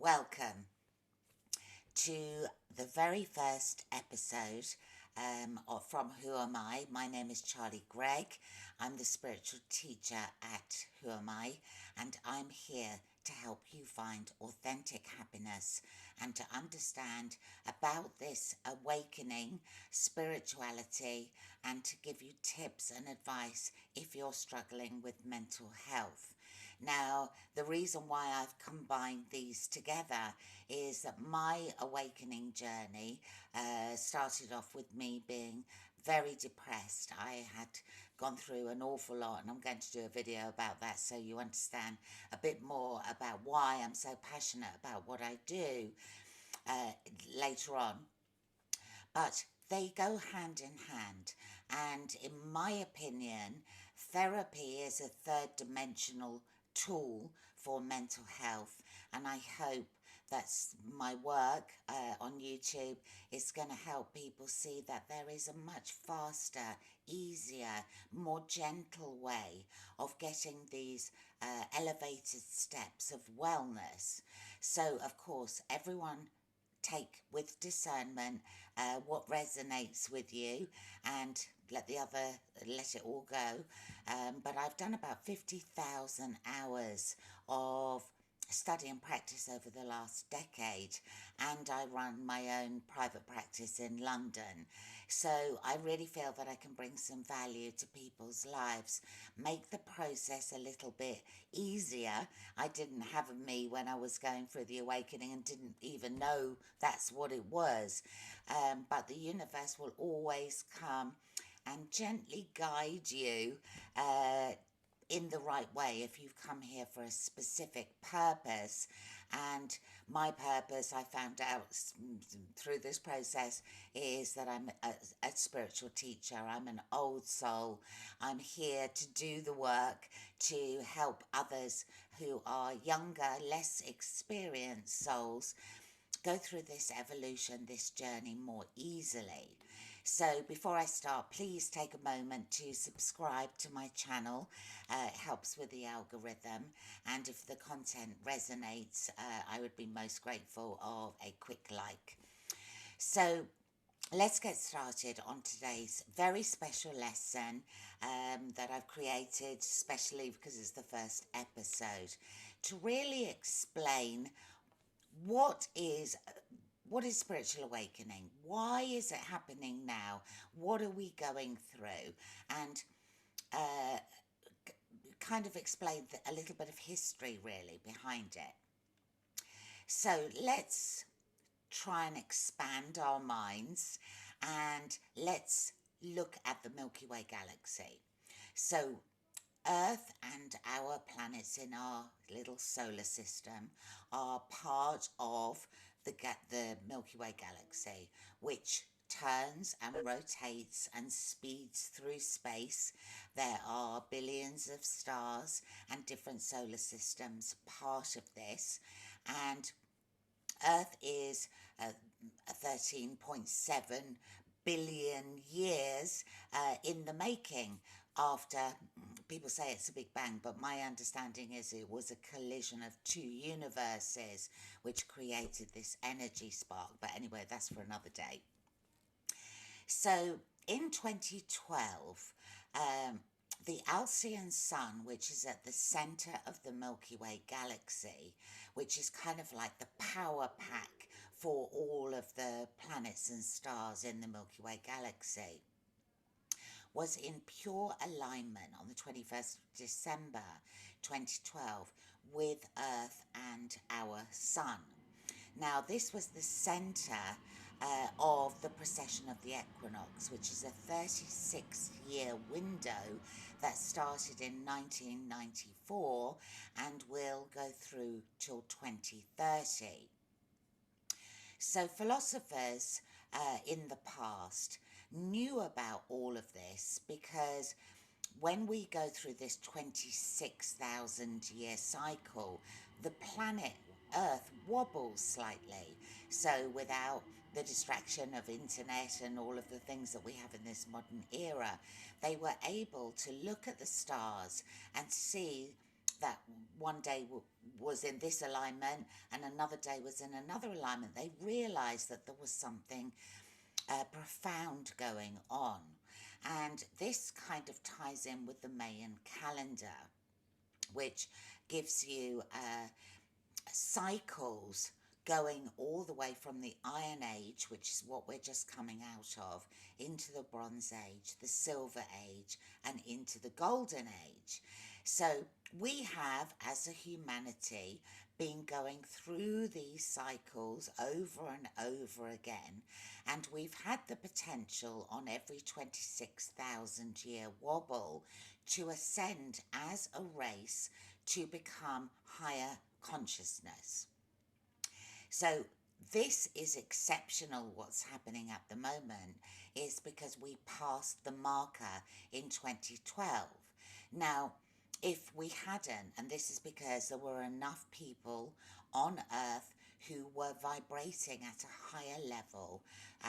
Welcome to the very first episode from Who Am I? My name is Charlie Gregg. I'm the spiritual teacher at Who Am I? And I'm here to help you find authentic happiness and to understand about this awakening spirituality and to give you tips and advice if you're struggling with mental health. Now, the reason why I've combined these together is that my awakening journey started off with me being very depressed. I had gone through an awful lot, and I'm going to do a video about that so you understand a bit more about why I'm so passionate about what I do later on. But they go hand in hand. And in my opinion, therapy is a third dimensional tool for mental health. And I hope that my work on YouTube is going to help people see that there is a much faster, easier, more gentle way of getting these elevated steps of wellness. So, of course, everyone take with discernment what resonates with you and let it all go. But I've done about 50,000 hours of study and practice over the last decade, and I run my own private practice in London. So I really feel that I can bring some value to people's lives, make the process a little bit easier. I didn't have a me when I was going through the awakening and didn't even know that's what it was. But the universe will always come and gently guide you in the right way if you've come here for a specific purpose. And my purpose, I found out through this process, is that I'm a spiritual teacher. I'm an old soul. I'm here to do the work to help others who are younger, less experienced souls go through this evolution, this journey more easily. So before I start, please take a moment to subscribe to my channel. It helps with the algorithm. And if the content resonates, I would be most grateful of a quick like. So let's get started on today's very special lesson that I've created, especially because it's the first episode, to really explain what is spiritual awakening? Why is it happening now? What are we going through? And kind of explain a little bit of history really behind it. So let's try and expand our minds and let's look at the Milky Way galaxy. So Earth and our planets in our little solar system are part of the Milky Way galaxy, which turns and rotates and speeds through space. There are billions of stars and different solar systems part of this, and Earth is 13.7 billion years in the making after people say it's a big bang, but my understanding is it was a collision of two universes which created this energy spark. But anyway, that's for another day. So in 2012, the Alcyon sun, which is at the center of the Milky Way galaxy, which is kind of like the power pack for all of the planets and stars in the Milky Way galaxy, was in pure alignment on the 21st of December 2012 with Earth and our sun. Now, this was the centre of the precession of the equinox, which is a 36-year window that started in 1994 and will go through till 2030. So philosophers in the past knew about all of this because when we go through this 26,000 year cycle, the planet Earth wobbles slightly. So without the distraction of internet and all of the things that we have in this modern era, they were able to look at the stars and see that one day was in this alignment and another day was in another alignment, they realized that there was something profound going on. And this kind of ties in with the Mayan calendar, which gives you cycles going all the way from the Iron Age, which is what we're just coming out of, into the Bronze Age, the Silver Age, and into the Golden Age. So we have, as a humanity, been going through these cycles over and over again, and we've had the potential on every 26,000 year wobble to ascend as a race to become higher consciousness. So this is exceptional. What's happening at the moment is because we passed the marker in 2012. Now, if we hadn't, and this is because there were enough people on earth who were vibrating at a higher level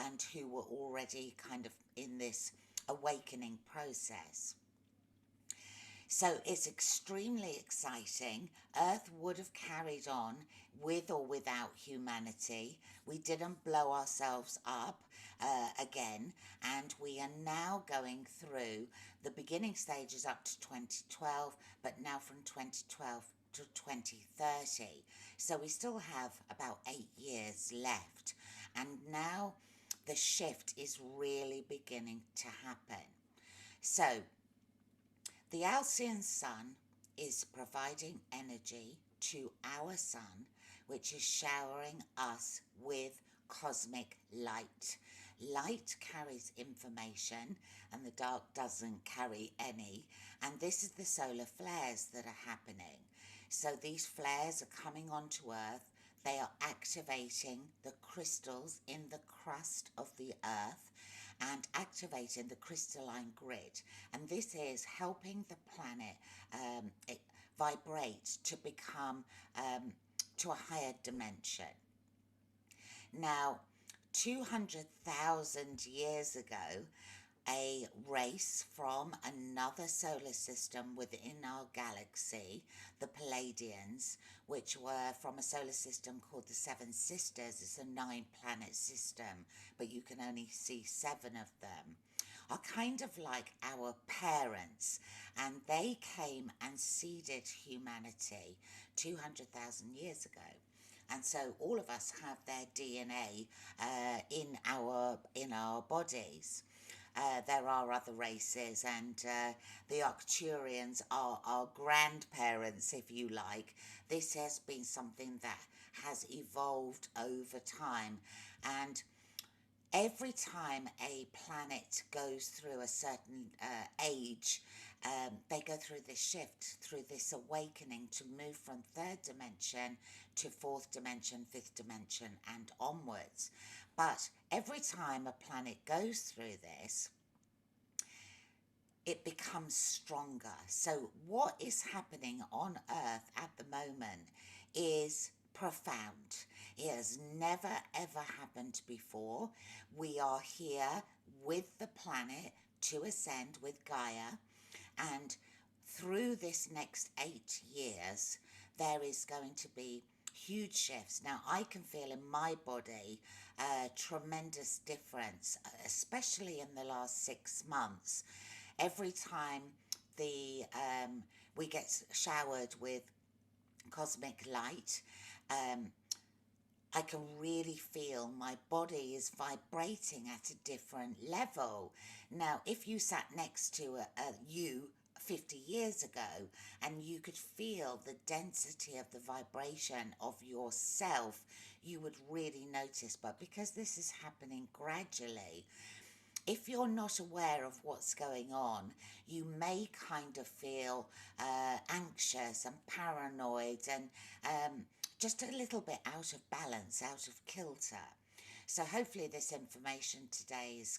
and who were already kind of in this awakening process. So it's extremely exciting. Earth would have carried on with or without humanity. We didn't blow ourselves up again, and we are now going through the beginning stages up to 2012, but now from 2012 to 2030. So we still have about 8 years left, and now the shift is really beginning to happen. So the Alcyon sun is providing energy to our sun, which is showering us with cosmic light. Light carries information and the dark doesn't carry any. And this is the solar flares that are happening. So these flares are coming onto Earth. They are activating the crystals in the crust of the Earth and activating the crystalline grid. And this is helping the planet vibrate to become to a higher dimension. Now, 200,000 years ago, a race from another solar system within our galaxy, the Palladians, which were from a solar system called the Seven Sisters. It's a 9-planet system, but you can only see 7 of them, are kind of like our parents, and they came and seeded humanity 200,000 years ago. And so all of us have their DNA in our bodies. There are other races, and the Arcturians are our grandparents, if you like. This has been something that has evolved over time, and every time a planet goes through a certain age, they go through this shift, through this awakening to move from 3rd dimension to 4th dimension, 5th dimension, and onwards. But every time a planet goes through this, it becomes stronger. So what is happening on Earth at the moment is profound. It has never ever happened before. We are here with the planet to ascend with Gaia, and through this next 8 years, there is going to be huge shifts. Now, I can feel in my body a tremendous difference, especially in the last 6 months. Every time the we get showered with cosmic light, I can really feel my body is vibrating at a different level. Now, if you sat next to you 50 years ago and you could feel the density of the vibration of yourself, you would really notice. But because this is happening gradually, if you're not aware of what's going on, you may kind of feel anxious and paranoid and just a little bit out of balance, out of kilter. So hopefully this information today is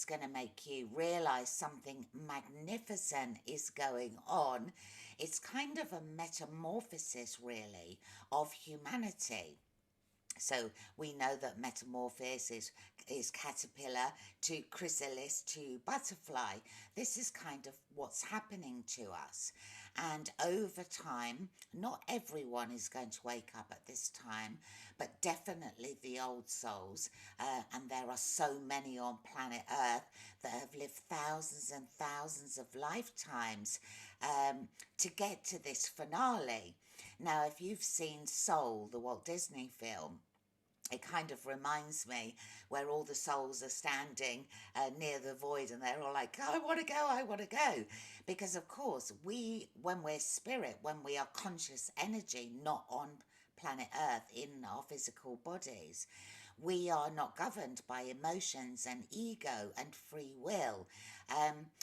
gonna make you realize something magnificent is going on. It's kind of a metamorphosis, really, of humanity. So we know that metamorphosis is caterpillar to chrysalis to butterfly. This is kind of what's happening to us. And over time, not everyone is going to wake up at this time, but definitely the old souls. And there are so many on planet Earth that have lived thousands and thousands of lifetimes to get to this finale. Now, if you've seen Soul, the Walt Disney film, it kind of reminds me where all the souls are standing near the void and they're all like, I want to go, I want to go. Because, of course, when we're spirit, when we are conscious energy, not on planet Earth in our physical bodies, we are not governed by emotions and ego and free will.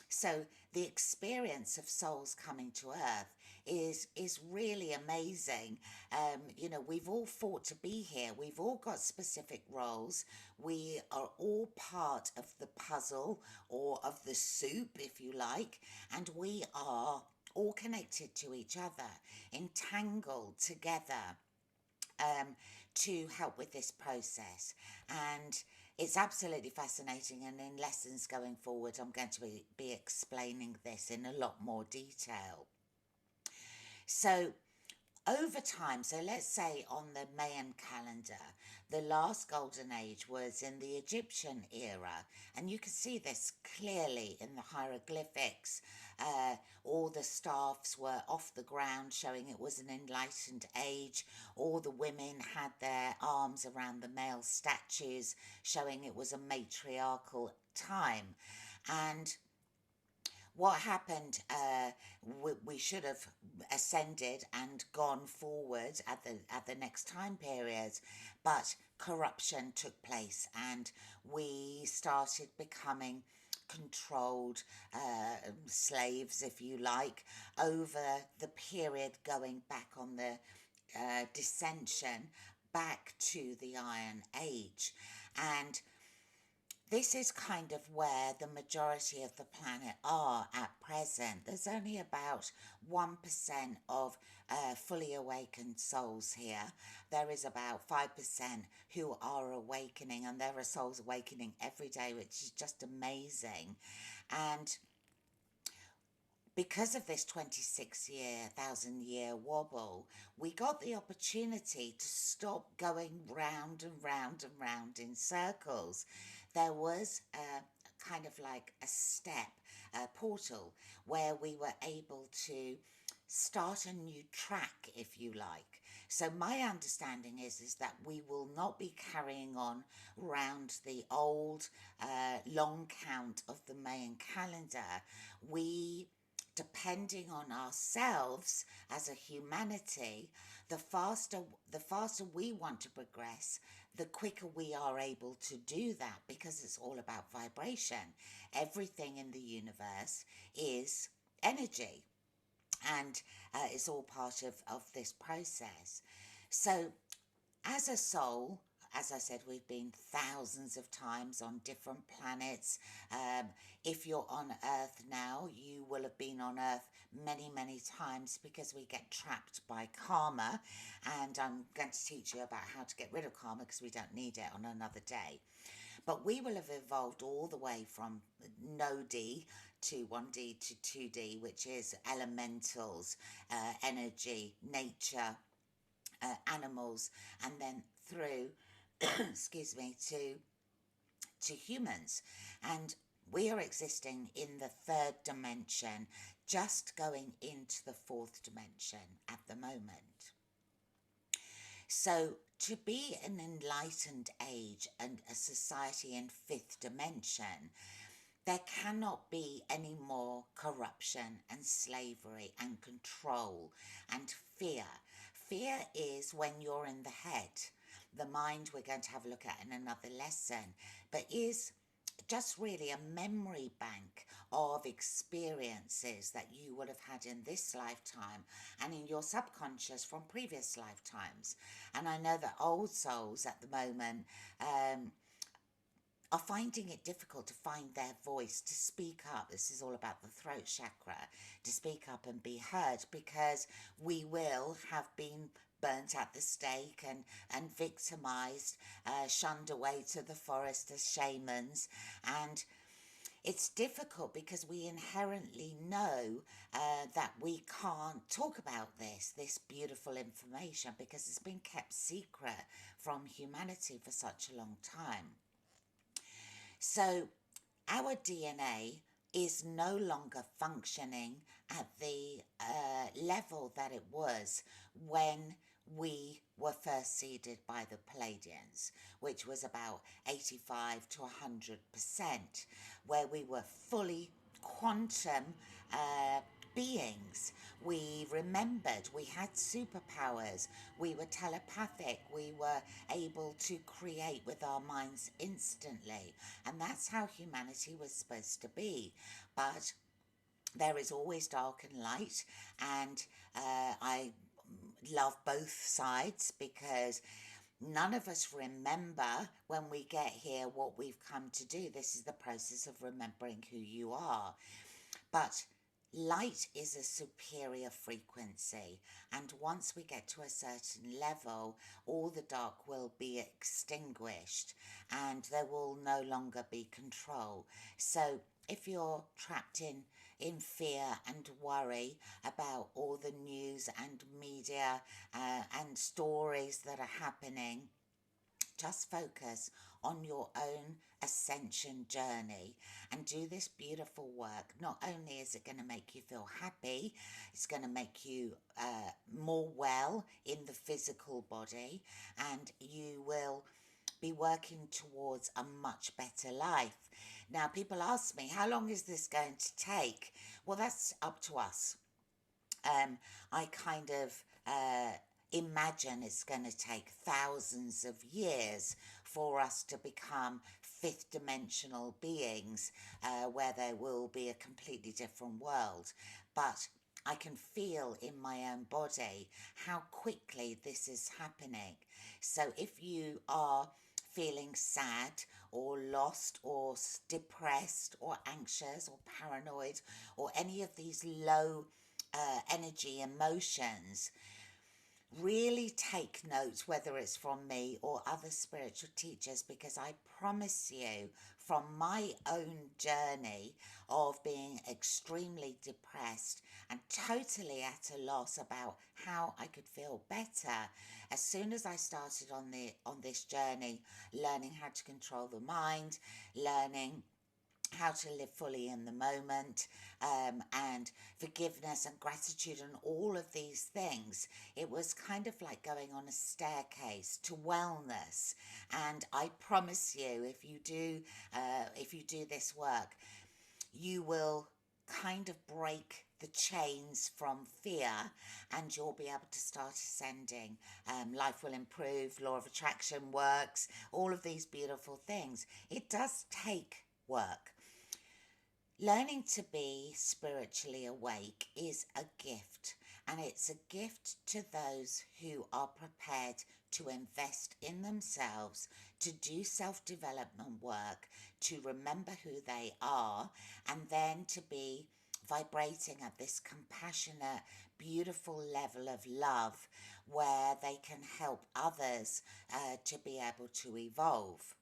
So the experience of souls coming to Earth is really amazing. We've all fought to be here. We've all got specific roles. We are all part of the puzzle or of the soup, if you like, and we are all connected to each other, entangled together um, to help with this process. And it's absolutely fascinating. And in lessons going forward, I'm going to be explaining this in a lot more detail. So, over time, so let's say on the Mayan calendar, the last golden age was in the Egyptian era, and you can see this clearly in the hieroglyphics. All the staffs were off the ground, showing it was an enlightened age. All the women had their arms around the male statues, showing it was a matriarchal time. And what happened, we should have ascended and gone forward at the next time period, but corruption took place and we started becoming controlled slaves, if you like, over the period going back on the dissension back to the Iron Age. And this is kind of where the majority of the planet are at present. There's only about 1% of fully awakened souls here. There is about 5% who are awakening, and there are souls awakening every day, which is just amazing. And because of this 1,000 year wobble, we got the opportunity to stop going round and round and round in circles. There was kind of like a step, a portal, where we were able to start a new track, if you like. So my understanding is that we will not be carrying on round the old long count of the Mayan calendar. We, depending on ourselves as a humanity, the faster we want to progress, the quicker we are able to do that, because it's all about vibration. Everything in the universe is energy, and it's all part of this process. So as a soul, as I said, we've been thousands of times on different planets. If you're on Earth now, you will have been on Earth many, many times, because we get trapped by karma. And I'm going to teach you about how to get rid of karma, because we don't need it on another day. But we will have evolved all the way from no D to 1D to 2D, which is elementals, energy, nature, animals, and then through, excuse me, to humans. And we are existing in the third dimension, just going into the fourth dimension at the moment. So to be an enlightened age and a society in fifth dimension, there cannot be any more corruption and slavery and control and fear. Fear is when you're in the head. The mind, we're going to have a look at in another lesson, but is just really a memory bank of experiences that you would have had in this lifetime and in your subconscious from previous lifetimes. And I know that old souls at the moment are finding it difficult to find their voice, to speak up. This is all about the throat chakra, to speak up and be heard, because we will have been burnt at the stake and victimized, shunned away to the forest as shamans. And It's difficult because we inherently know that we can't talk about this beautiful information, because it's been kept secret from humanity for such a long time. So our DNA is no longer functioning at the level that it was when we were first seeded by the Palladians, which was about 85 to 100%, where we were fully quantum uh, beings. We remembered, we had superpowers, we were telepathic, we were able to create with our minds instantly. And that's how humanity was supposed to be. But there is always dark and light, and I love both sides, because none of us remember when we get here what we've come to do. This is the process of remembering who you are. But light is a superior frequency, and once we get to a certain level, all the dark will be extinguished and there will no longer be control. So if you're trapped in fear and worry about all the news and media and stories that are happening, just focus on your own ascension journey and do this beautiful work. Not only is it going to make you feel happy, it's going to make you more well in the physical body, and you will be working towards a much better life. Now, people ask me, how long is this going to take? Well, that's up to us. I kind of imagine it's going to take thousands of years for us to become fifth dimensional beings, where there will be a completely different world. But I can feel in my own body how quickly this is happening. So if you are feeling sad or lost or depressed or anxious or paranoid or any of these low energy emotions, really take note, whether it's from me or other spiritual teachers, because I promise you, from my own journey of being extremely depressed and totally at a loss about how I could feel better, as soon as I started on this journey, learning how to control the mind, learning how to live fully in the moment, and forgiveness and gratitude and all of these things. It was kind of like going on a staircase to wellness. And I promise you, if you do this work, you will kind of break the chains from fear, and you'll be able to start ascending. Life will improve, law of attraction works, all of these beautiful things. It does take work. Learning to be spiritually awake is a gift, and it's a gift to those who are prepared to invest in themselves, to do self development work, to remember who they are, and then to be vibrating at this compassionate, beautiful level of love where they can help others to be able to evolve.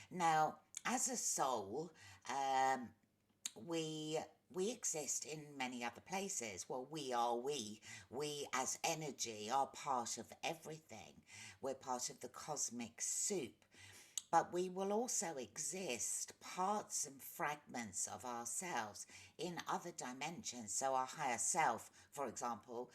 Now, as a soul, um, we we exist in many other places. Well, we as energy are part of everything. We're part of the cosmic soup. But we will also exist parts and fragments of ourselves in other dimensions. So our higher self, for example,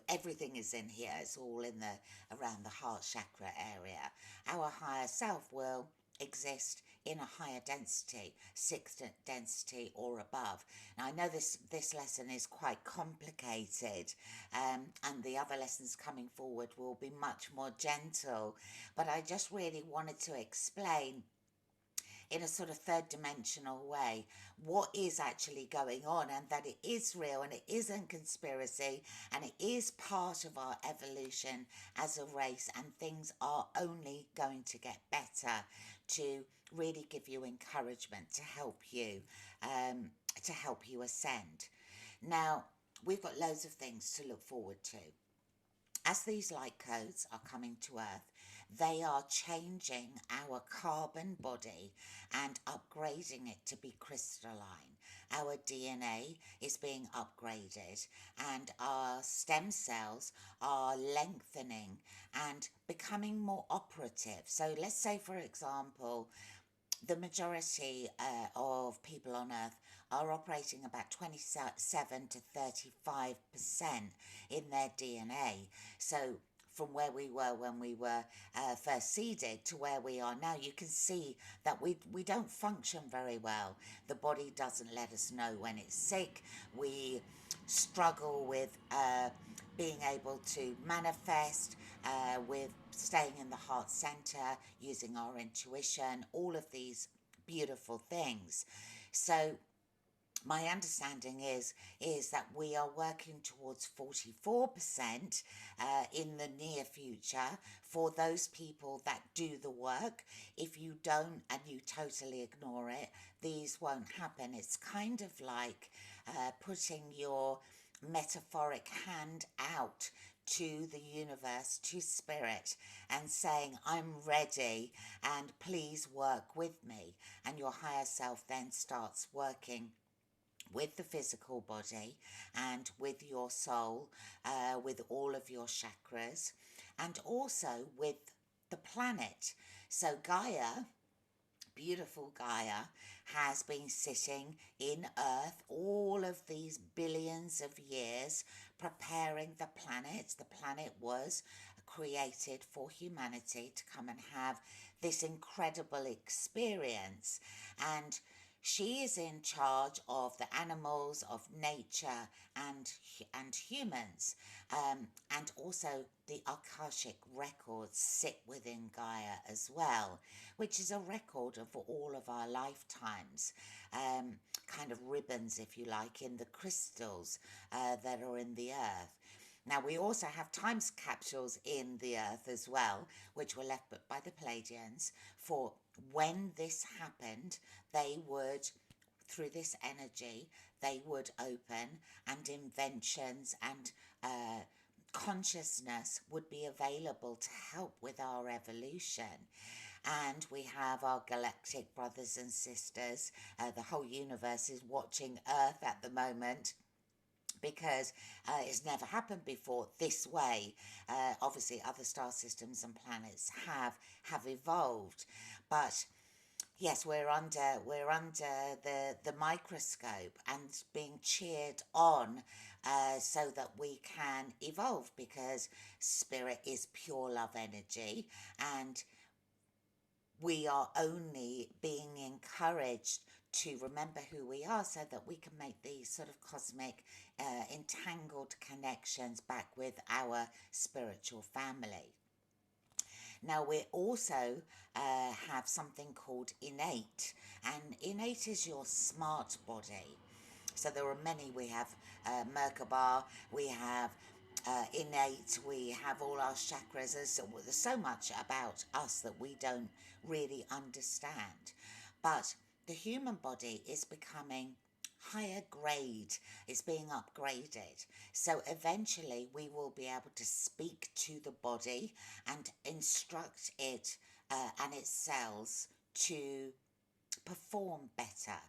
everything is in here. It's all in the around the heart chakra area. Our higher self will exist in a higher density, sixth density or above. Now, I know this lesson is quite complicated, and the other lessons coming forward will be much more gentle, but I just really wanted to explain in a sort of third dimensional way what is actually going on, and that it is real and it isn't conspiracy, and it is part of our evolution as a race, and things are only going to get better, to really give you encouragement um, to help you ascend. Now, we've got loads of things to look forward to. as these light codes are coming to Earth, they are changing our carbon body and upgrading it to be crystalline. Our DNA is being upgraded, and our stem cells are lengthening and becoming more operative. So, let's say, for example, the majority of people on Earth are operating about 27 to 35% in their DNA. So, from where we were when we were first seeded to where we are now, you can see that we don't function very well. The body doesn't let us know when it's sick. We struggle with being able to manifest, with staying in the heart center, using our intuition, all of these beautiful things. So my understanding is that we are working towards 44% in the near future for those people that do the work. If you don't and you totally ignore it, these won't happen. It's kind of like putting your metaphoric hand out to the universe, to spirit, and saying, I'm ready and please work with me. And your higher self then starts working with the physical body and with your soul, with all of your chakras, and also with the planet. So, Gaia, beautiful Gaia, has been sitting in Earth all of these billions of years preparing the planet. The planet was created for humanity to come and have this incredible experience. And she is in charge of the animals, of nature, and humans, and also the Akashic records sit within Gaia as well, which is a record of all of our lifetimes, kind of ribbons, if you like, in the crystals that are in the earth. Now, we also have time capsules in the earth as well, which were left by the Pleiadians for when this happened, they would, through this energy, they would open, and inventions and consciousness would be available to help with our evolution. And we have our galactic brothers and sisters. The whole universe is watching Earth at the moment because it's never happened before this way. Obviously, other star systems and planets have evolved, but yes, we're under the microscope and being cheered on, so that we can evolve, because spirit is pure love energy, and we are only being encouraged to remember who we are so that we can make these sort of cosmic, entangled connections back with our spiritual family. Now, we also have something called innate, and innate is your smart body. So there are many. We have Merkaba, we have innate, we have all our chakras. There's so much about us that we don't really understand. But the human body is becoming higher grade, it's being upgraded. So eventually we will be able to speak to the body and instruct it and its cells to perform better,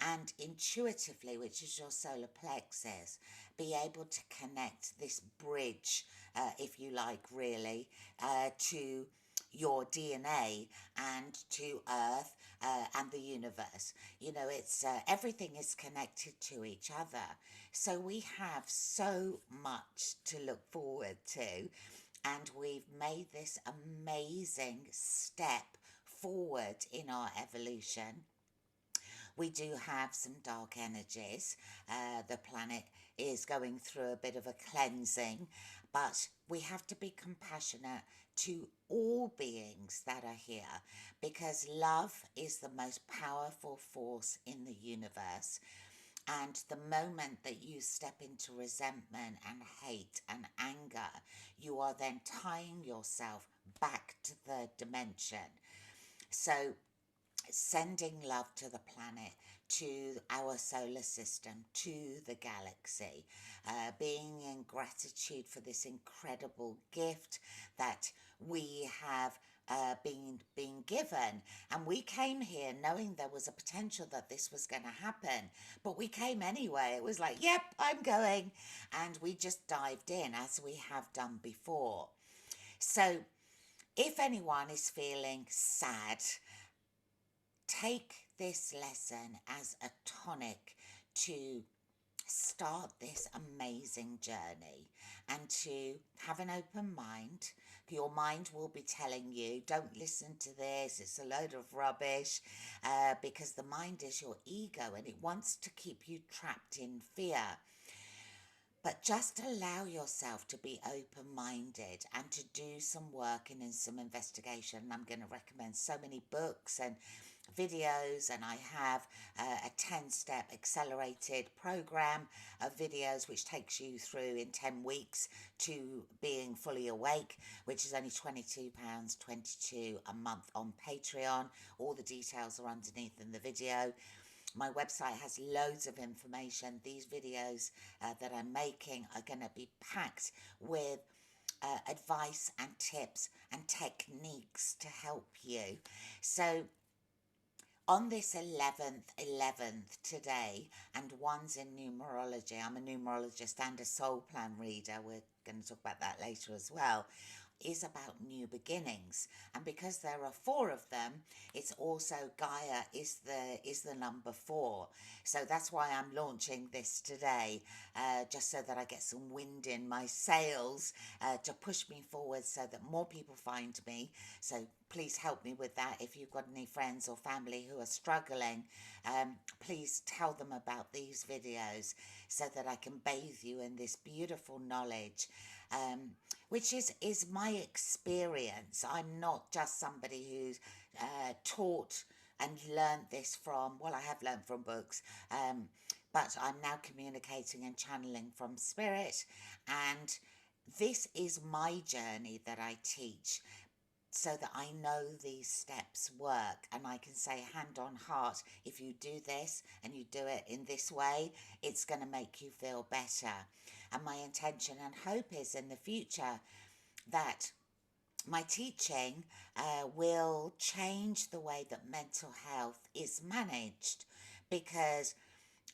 and intuitively, which is your solar plexus, be able to connect this bridge, if you like, really, to your DNA and to Earth, and the universe. You know, it's everything is connected to each other. So we have so much to look forward to, and we've made this amazing step forward in our evolution. We do have some dark energies. The planet is going through a bit of a cleansing, but we have to be compassionate to all beings that are here, because love is the most powerful force in the universe. And the moment that you step into resentment and hate and anger, you are then tying yourself back to third dimension. So sending love to the planet, to our solar system, to the galaxy, being in gratitude for this incredible gift that we have been given. And we came here knowing there was a potential that this was going to happen, but we came anyway. It was like, yep, I'm going. And we just dived in as we have done before. So if anyone is feeling sad, take this lesson as a tonic to start this amazing journey and to have an open mind. Your mind will be telling you, don't listen to this, it's a load of rubbish, because the mind is your ego and it wants to keep you trapped in fear. But just allow yourself to be open minded and to do some work and in some investigation. I'm going to recommend so many books and videos, and I have a 10-step accelerated program of videos which takes you through in 10 weeks to being fully awake, which is only £22.22 a month on Patreon. All the details are underneath in the video. My website has loads of information. These videos that I'm making are going to be packed with advice and tips and techniques to help you. So on this 11th today, and one's in numerology, I'm a numerologist and a soul plan reader, we're going to talk about that later as well, is about new beginnings. And because there are four of them, it's also Gaia is the number four. So that's why I'm launching this today, just so that I get some wind in my sails, to push me forward so that more people find me. So please help me with that. If you've got any friends or family who are struggling, please tell them about these videos so that I can bathe you in this beautiful knowledge, which is my experience. I'm not just somebody who's taught and learned this from, well, I have learned from books, but I'm now communicating and channeling from spirit. And this is my journey that I teach, so that I know these steps work, and I can say hand on heart, if you do this and you do it in this way, it's going to make you feel better. And my intention and hope is in the future that my teaching will change the way that mental health is managed, because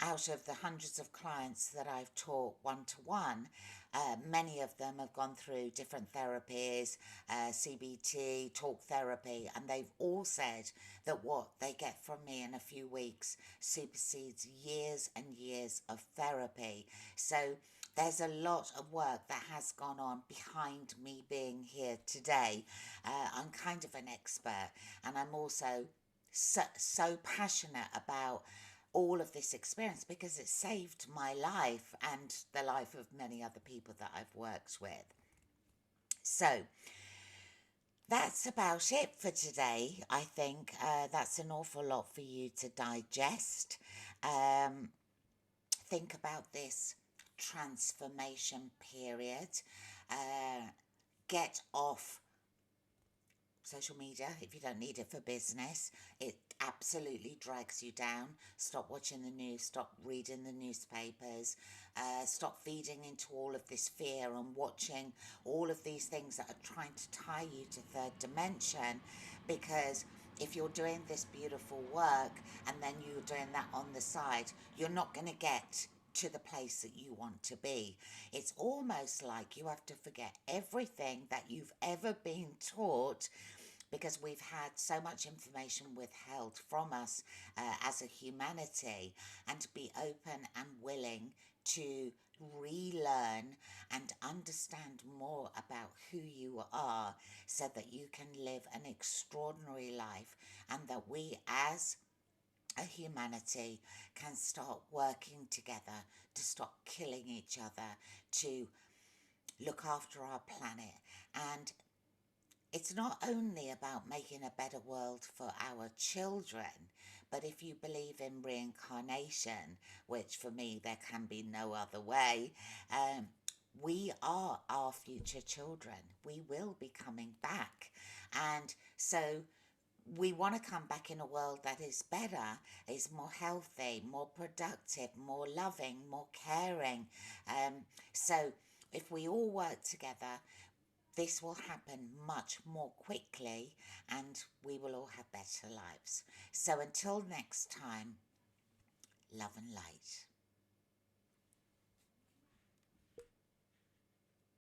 out of the hundreds of clients that I've taught one-to-one, many of them have gone through different therapies, CBT, talk therapy, and they've all said that what they get from me in a few weeks supersedes years and years of therapy. So there's a lot of work that has gone on behind me being here today. I'm kind of an expert, and I'm also so passionate about all of this experience because it saved my life and the life of many other people that I've worked with. So that's about it for today. I think that's an awful lot for you to digest. Um, think about this transformation period. Get off social media if you don't need it for business. It absolutely drags you down. Stop watching the news, stop reading the newspapers, stop feeding into all of this fear and watching all of these things that are trying to tie you to third dimension, because if you're doing this beautiful work and then you're doing that on the side, you're not going to get to the place that you want to be. It's almost like you have to forget everything that you've ever been taught, because we've had so much information withheld from us as a humanity, and to be open and willing to relearn and understand more about who you are so that you can live an extraordinary life, and that we as a humanity can start working together to stop killing each other, to look after our planet. And it's not only about making a better world for our children, but if you believe in reincarnation, which for me there can be no other way, we are our future children. We will be coming back. And so we want to come back in a world that is better, is more healthy, more productive, more loving, more caring. Um, so if we all work together, this will happen much more quickly and we will all have better lives. So until next time, love and light.